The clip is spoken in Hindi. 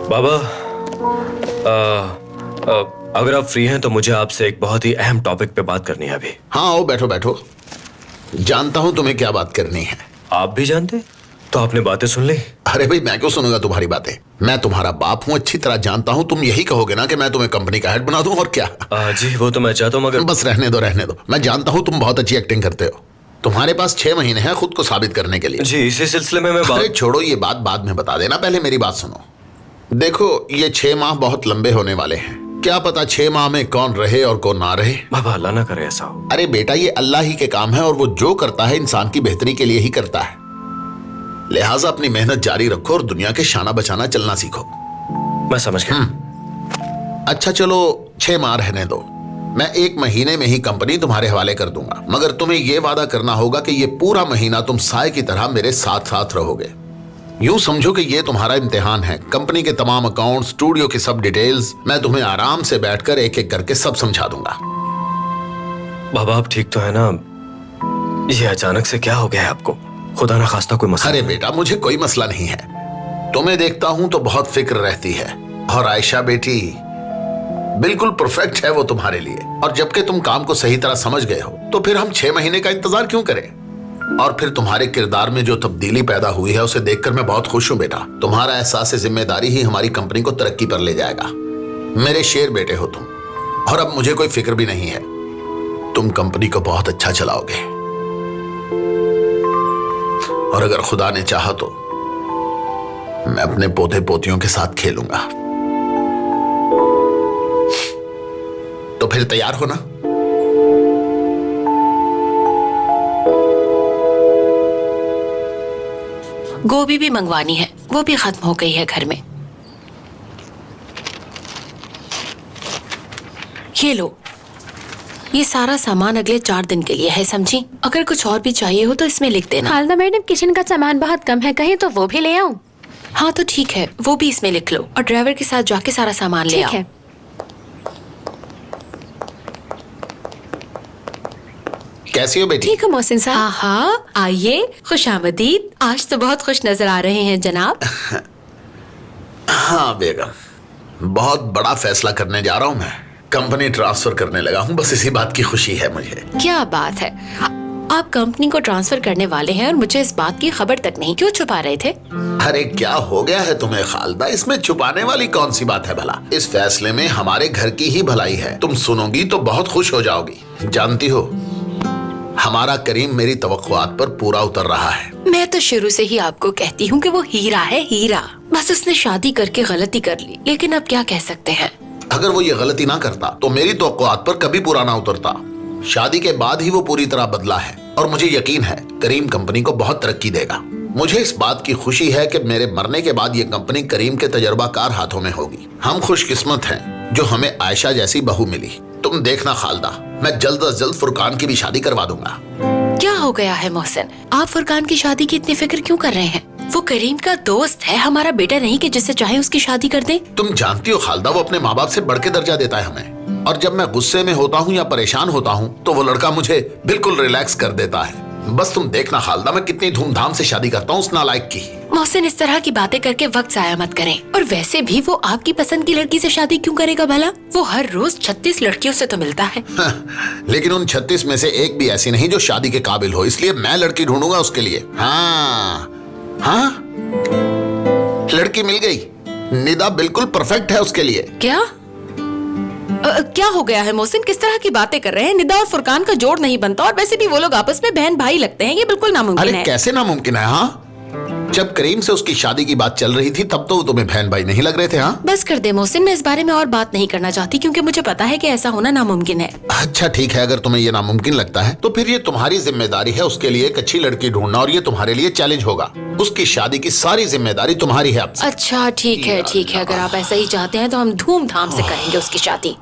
बाबा, अगर आप फ्री हैं तो मुझे आपसे एक बहुत ही अहम टॉपिक पे बात करनी है अभी। हाँ आओ, बैठो बैठो। जानता हूं तुम्हें क्या बात करनी है। आप भी जानते? तो आपने बातें सुन ली? अरे भाई, मैं क्यों सुनूंगा तुम्हारी बातें? मैं तुम्हारा बाप हूँ, अच्छी तरह जानता हूँ। तुम यही कहोगे ना कि मैं तुम्हें कंपनी का हेड बना दूं, और क्या? जी वो तो मैं चाहता हूँ, मगर बस रहने दो रहने दो। मैं जानता हूँ तुम बहुत अच्छी एक्टिंग करते हो। तुम्हारे पास 6 महीने हैं खुद को साबित करने के लिए। जी इसी सिलसिले में मैं अरे छोड़ो, ये बात बाद में बता देना, पहले मेरी बात सुनो। देखो, ये 6 माह बहुत लंबे होने वाले हैं। क्या पता 6 माह में कौन रहे और कौन ना रहे। बाबा अल्लाह ना करे ऐसा हो। अरे बेटा, ये अल्लाह ही के काम है और वो जो करता है इंसान की बेहतरी के लिए ही करता है। लिहाजा अपनी मेहनत जारी रखो और दुनिया के शाना बचाना चलना सीखो। मैं समझ गया। अच्छा चलो, 6 माह रहने दो। मैं 1 महीने में ही कंपनी तुम्हारे हवाले कर दूंगा, मगर तुम्हें यह वादा करना होगा कि ये पूरा महीना तुम साए की तरह मेरे साथ साथ रहोगे। यूं समझो कि ये तुम्हारा इम्तिहान है। कंपनी के तमाम अकाउंट, स्टूडियो की सब डिटेल्स मैं तुम्हें आराम से बैठकर एक एक करके सब समझा दूंगा। बाबा आप ठीक तो है ना? ये अचानक से क्या हो गया है आपको? खुदा ना खास्ता कोई मसला? अरे बेटा, मुझे कोई मसला नहीं है। तुम्हें देखता हूं तो बहुत फिक्र रहती है। और आयशा बेटी बिल्कुल परफेक्ट है वो तुम्हारे लिए। और जबकि तुम काम को सही तरह समझ गए हो तो फिर हम 6 महीने का इंतजार क्यों करें? और फिर तुम्हारे किरदार में जो तब्दीली पैदा हुई है उसे देखकर मैं बहुत खुश हूं बेटा। तुम्हारा एहसास जिम्मेदारी ही हमारी कंपनी को तरक्की पर ले जाएगा। मेरे शेर बेटे हो तुम, और अब मुझे कोई फिक्र भी नहीं है। तुम कंपनी को बहुत अच्छा चलाओगे, और अगर खुदा ने चाहा तो मैं अपने पोते पोतियों के साथ खेलूंगा। तो फिर तैयार हो ना? गोभी भी मंगवानी है, वो भी खत्म हो गई है घर में। ये लो, ये सारा सामान अगले 4 दिन के लिए है, समझी? अगर कुछ और भी चाहिए हो तो इसमें लिख देना। खालदा मैडम, किचन का सामान बहुत कम है, कहीं तो वो भी ले आऊं? हाँ तो ठीक है, वो भी इसमें लिख लो और ड्राइवर के साथ जाके सारा सामान ले आओ। ठीक है। कैसी हो बेटी? ठीक है मोहसिन साहब। हाँ आइए, खुशामदीद। आज तो बहुत खुश नजर आ रहे हैं जनाब। हाँ बेगम, बहुत बड़ा फैसला करने जा रहा हूँ मैं। कंपनी ट्रांसफर करने लगा हूँ, बस इसी बात की खुशी है मुझे। क्या बात है, आप कंपनी को ट्रांसफर करने वाले हैं और मुझे इस बात की खबर तक नहीं। क्यों छुपा रहे थे? अरे क्या हो गया है तुम्हें खालदा? इसमें छुपाने वाली कौन सी बात है भला? इस फैसले में हमारे घर की ही भलाई है। तुम सुनोगी तो बहुत खुश हो जाओगी। जानती हो, हमारा करीम मेरी तवक्कुआत पर पूरा उतर रहा है। मैं तो शुरू से ही आपको कहती हूँ कि वो हीरा है, हीरा। बस उसने शादी करके गलती कर ली, लेकिन अब क्या कह सकते हैं। अगर वो ये गलती ना करता तो मेरी तवक्कुआत पर कभी पूरा ना उतरता। शादी के बाद ही वो पूरी तरह बदला है, और मुझे यकीन है करीम कंपनी को बहुत तरक्की देगा। मुझे इस बात की खुशी है कि मेरे मरने के बाद ये कंपनी करीम के तजर्बाकार हाथों में होगी। हम खुशकिस्मत हैं जो हमें आयशा जैसी बहू मिली। तुम देखना खालदा, मैं जल्द अज जल्द फुरकान की भी शादी करवा दूंगा। क्या हो गया है मोहसिन? आप फुरकान की शादी की इतनी फिक्र क्यों कर रहे हैं? वो करीम का दोस्त है, हमारा बेटा नहीं कि जिससे चाहे उसकी शादी कर दे। तुम जानती हो खालदा, वो अपने माँ बाप से बढ़ के दर्जा देता है हमें। और जब मैं गुस्से में होता हूँ या परेशान होता हूँ तो वो लड़का मुझे बिल्कुल रिलैक्स कर देता है। बस तुम देखना खालदा, मैं कितनी धूमधाम से शादी करता हूँ उस नालायक की। मोहसिन, इस तरह की बातें करके वक्त जाया मत करें। और वैसे भी वो आपकी पसंद की लड़की से शादी क्यों करेगा भला? वो हर रोज 36 लड़कियों से तो मिलता है। लेकिन उन 36 में से एक भी ऐसी नहीं जो शादी के काबिल हो, इसलिए मैं लड़की ढूंढूंगा उसके लिए। हाँ हाँ, लड़की मिल गई। निदा बिल्कुल परफेक्ट है उसके लिए। क्या क्या हो गया है मोहसिन? किस तरह की बातें कर रहे हैं? निदा और फुरकान का जोड़ नहीं बनता, और वैसे भी वो लोग आपस में बहन भाई लगते हैं। ये बिल्कुल नामुमकिन है। कैसे नामुमकिन है? हाँ, जब करीम से उसकी शादी की बात चल रही थी तब तो तुम्हें बहन भाई नहीं लग रहे थे। हाँ बस कर दे मोहसिन, मैं इस बारे में और बात नहीं करना चाहती, क्योंकि मुझे पता है कि ऐसा होना नामुमकिन है। अच्छा ठीक है, अगर तुम्हें ये नामुमकिन लगता है तो फिर ये तुम्हारी जिम्मेदारी है उसके लिए एक अच्छी लड़की ढूंढना, और ये तुम्हारे लिए चैलेंज होगा। उसकी शादी की सारी जिम्मेदारी तुम्हारी है अब से। अच्छा ठीक है, ठीक है। अगर आप ऐसा ही चाहते हैं तो हम धूमधाम से करेंगे उसकी शादी।